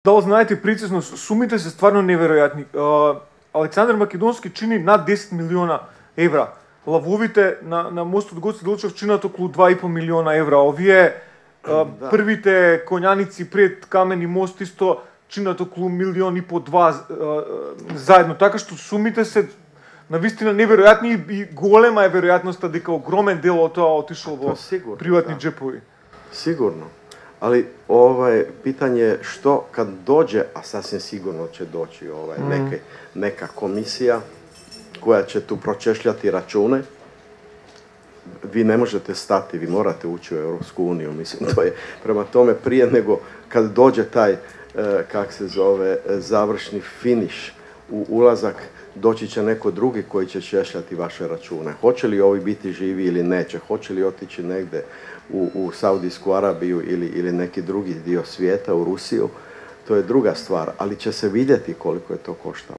Да ли знаете прецизно, сумите се стварно неверојатни. Александар Македонски чини над 10 милиона евра. Лавовите на мостот Гоце Делчев чинат околу 2,5 милиона евра. Овие првите коњаници пред Камени мост исто чинат околу 1,5 – 2 заедно. Така што сумите се навистина неверојатни и голема е веројатноста дека огромен дел од тоа отишол во приватни джепови. Sigurno. Ali pitanje je što kad dođe, a sasvim sigurno će doći neka komisija koja će tu pročešljati račune, vi ne možete stati, vi morate ući u Europsku uniju, mislim, to je prema tome prije nego kad dođe taj, završni finiš u ulazak, doći će neko drugi koji će češljati vaše račune. Hoće li ovi biti živi ili neće, hoće li otići negdje u Saudijsku Arabiju ili neki drugi dio svijeta, u Rusiju, to je druga stvar, ali će se vidjeti koliko je to koštalo.